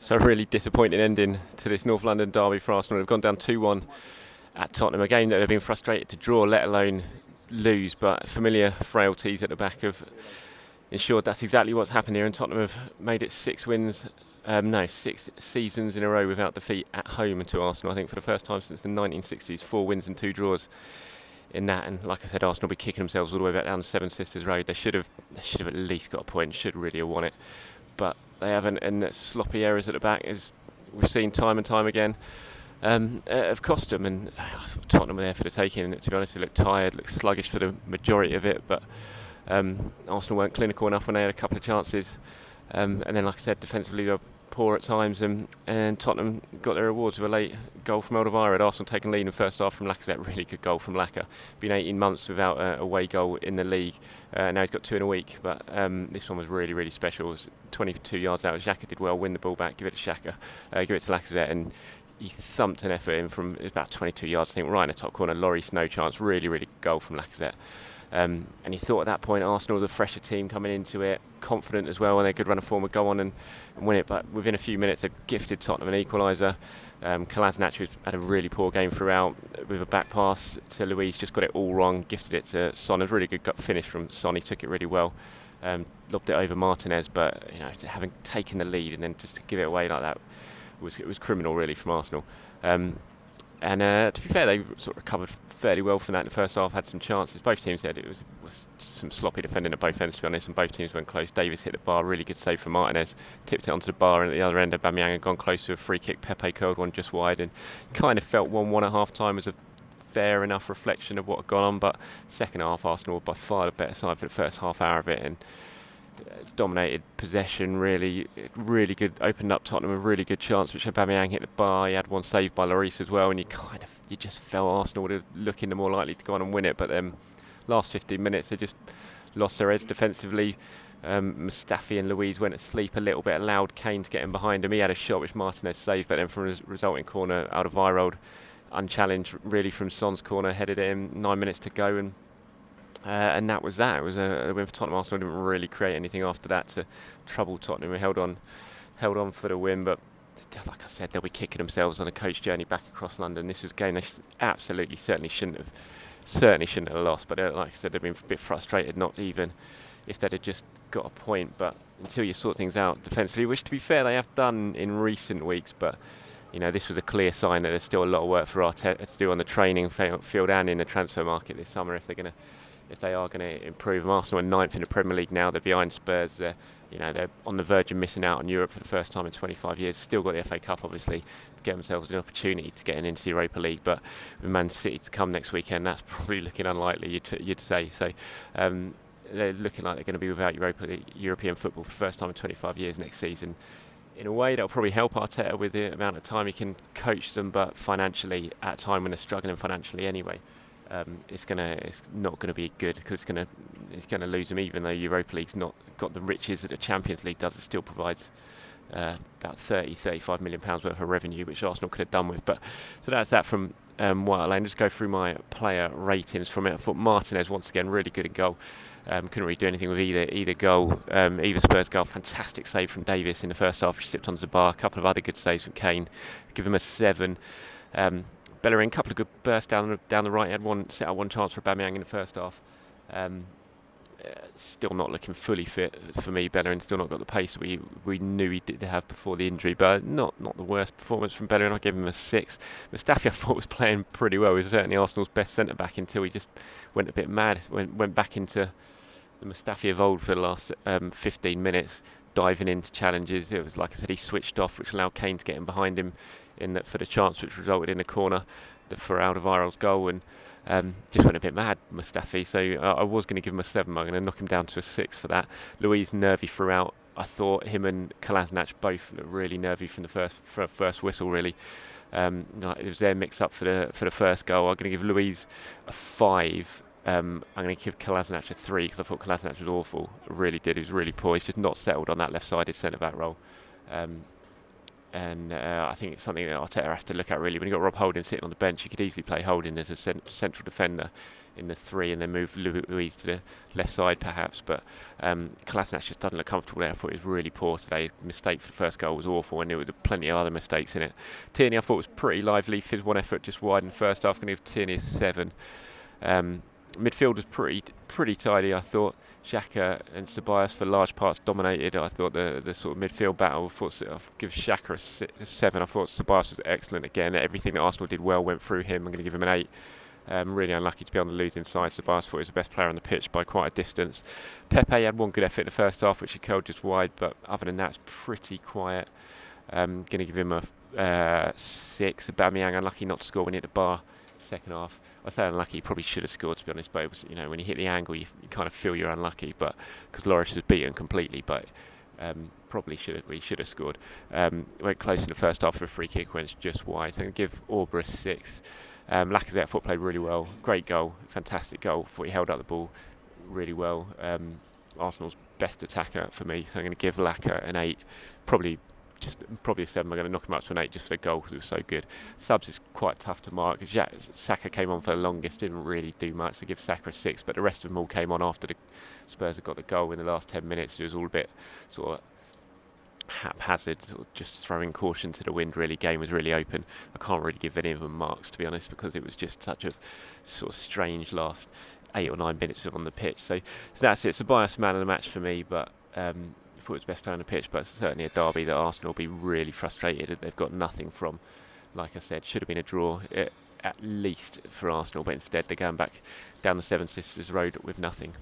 So really disappointing ending to this North London derby for Arsenal. They've gone down 2-1 at Tottenham, a game that they've been frustrated to draw, let alone lose, but familiar frailties at the back have ensured that's exactly what's happened here, and Tottenham have made it 6 seasons in a row without defeat at home to Arsenal. I think for the first time since the 1960s, 4 wins and 2 draws in that, and like I said, Arsenal will be kicking themselves all the way back down the Seven Sisters Road. They should have at least got a point, should really have won it, but they haven't, and sloppy errors at the back, as we've seen time and time again, have cost them. And Tottenham were there for the taking. To be honest, they looked tired, looked sluggish for the majority of it, but Arsenal weren't clinical enough when they had a couple of chances. And then, like I said, defensively they were poor at times, and Tottenham got their rewards with a late goal from Alderweireld. Arsenal taking lead in the first half from Lacazette. Really good goal from Lacazette. Been 18 months without a away goal in the league. Now he's got 2 in a week, but this one was really, really special. It was 22 yards out. Xhaka did well, win the ball back, give it to Xhaka, give it to Lacazette, and he thumped an effort in from about 22 yards, I think, right in the top corner. Lloris, no chance. Really, really good goal from Lacazette. And he thought at that point Arsenal, the fresher team coming into it, confident as well, and their good run of form would go on and win it. But within a few minutes, they gifted Tottenham an equaliser. Kolasinac had a really poor game throughout with a back pass to Luiz, just got it all wrong, gifted it to Son. A really good gut finish from Son. He took it really well, lobbed it over Martinez, but having taken the lead and then just to give it away like that was criminal really from Arsenal. And to be fair, they sort of recovered fairly well from that in the first half, had some chances. Both teams said it was some sloppy defending at both ends, to be honest, and both teams went close. Davis hit the bar, really good save from Martinez, tipped it onto the bar, and at the other end, Aubameyang had gone close to a free kick. Pepe curled one just wide, and kind of felt 1-1 at half-time as a fair enough reflection of what had gone on, but second half, Arsenal were by far the better side for the first half hour of it, and dominated possession, really good, opened up Tottenham a really good chance, which Aubameyang hit the bar. He had one saved by Lloris as well, and you just felt Arsenal were looking the more likely to go on and win it, but then last 15 minutes they just lost their heads defensively. Mustafi and Luiz went to sleep a little bit, allowed Kane to get in behind him. He had a shot which Martinez saved, but then from a resulting corner out of Alderweireld, unchallenged really from Son's corner, headed it in, 9 minutes to go, and that was that. It was a win for Tottenham. Arsenal didn't really create anything after that to trouble Tottenham. We held on for the win, but like I said, they'll be kicking themselves on a coach journey back across London. This was a game they absolutely certainly shouldn't have lost. But like I said, they've been a bit frustrated, not even if they'd have just got a point. But until you sort things out defensively, which to be fair they have done in recent weeks, but this was a clear sign that there's still a lot of work for Arteta to do on the training field and in the transfer market this summer if they are going to improve. Arsenal are 9th in the Premier League now. They're behind Spurs. They're on the verge of missing out on Europe for the first time in 25 years. Still got the FA Cup, obviously, to get themselves an opportunity to get into the Europa League. But with Man City to come next weekend, that's probably looking unlikely, you'd say. So they're looking like they're going to be without European football for the first time in 25 years next season. In a way, that'll probably help Arteta with the amount of time he can coach them, but financially, at a time when they're struggling financially anyway, it's not going to be good, because it's going to lose them. Even though Europa League's not got the riches that the Champions League does, it still provides about 35 million pounds worth of revenue, which Arsenal could have done with. But so that's that from White Hart Lane. Just go through my player ratings from it. I thought Martinez once again really good in goal. Couldn't really do anything with either goal, either Spurs goal. Fantastic save from Davis in the first half, which slipped onto the bar. A couple of other good saves from Kane. Give him a 7. Bellerin, a couple of good bursts down the right. He had set up one chance for Aubameyang in the first half. Still not looking fully fit for me. Bellerin still not got the pace we knew he did have before the injury, but not the worst performance from Bellerin. I gave him a 6. Mustafi I thought was playing pretty well. He was certainly Arsenal's best centre back until he just went a bit mad. Went back into the Mustafi of old for the last 15 minutes, diving into challenges. It was, like I said, he switched off, which allowed Kane to get in behind him for the chance, which resulted in a corner for Alderweireld's goal, and just went a bit mad, Mustafi. So I was going to give him a 7. I'm going to knock him down to a 6 for that. Luiz nervy throughout. I thought him and Kolasinac both looked really nervy from the first whistle. Really, it was their mix up for the first goal. I'm going to give Luiz a 5. I'm going to give Kolasinac a 3 because I thought Kolasinac was awful. I really did. He was really poor. He's just not settled on that left-sided centre-back role. And I think it's something that Arteta has to look at really. When you've got Rob Holding sitting on the bench, you could easily play Holding as a central defender in the 3 and then move Luis to the left side perhaps. But Kolasinac just doesn't look comfortable there. I thought he was really poor today. His mistake for the first goal was awful, and there were plenty of other mistakes in it. Tierney I thought was pretty lively. His one effort just wide in the first half. I'm going to give Tierney a 7. Midfield was pretty tidy, I thought. Xhaka and Ceballos for large parts dominated. I thought the sort of midfield battle, I'll give Xhaka a 7. I thought Ceballos was excellent again. Everything that Arsenal did well went through him. I'm going to give him an 8. Really unlucky to be on the losing side. Ceballos thought he was the best player on the pitch by quite a distance. Pepe had one good effort in the first half, which he curled just wide, but other than that, it's pretty quiet. Going to give him a 6. Aubameyang unlucky not to score when he hit the bar second half. I say unlucky, he probably should have scored, to be honest, but it was, when you hit the angle you kind of feel you're unlucky, but because Lloris was beaten completely, but probably should have scored. Went close in the first half for a free kick, went just wide. So I'm going to give Auber a 6. Lacazette I thought played really well. Great goal, fantastic goal. Thought he held up the ball really well. Arsenal's best attacker for me, so I'm going to give Lacazette an 8. Probably a 7. I'm going to knock him up to an 8 just for the goal because it was so good. Subs is quite tough to mark. Saka came on for the longest, didn't really do much, so give Saka a 6, but the rest of them all came on after the Spurs had got the goal in the last 10 minutes. It was all a bit sort of haphazard, sort of just throwing caution to the wind really. Game was really open. I can't really give any of them marks, to be honest, because it was just such a sort of strange last 8 or 9 minutes on the pitch. So that's it. Ceballos man of the match for me, but I thought it was best player on the pitch, but it's certainly a derby that Arsenal will be really frustrated that they've got nothing from. Like I said, should have been a draw at least for Arsenal, but instead they're going back down the Seven Sisters Road with nothing.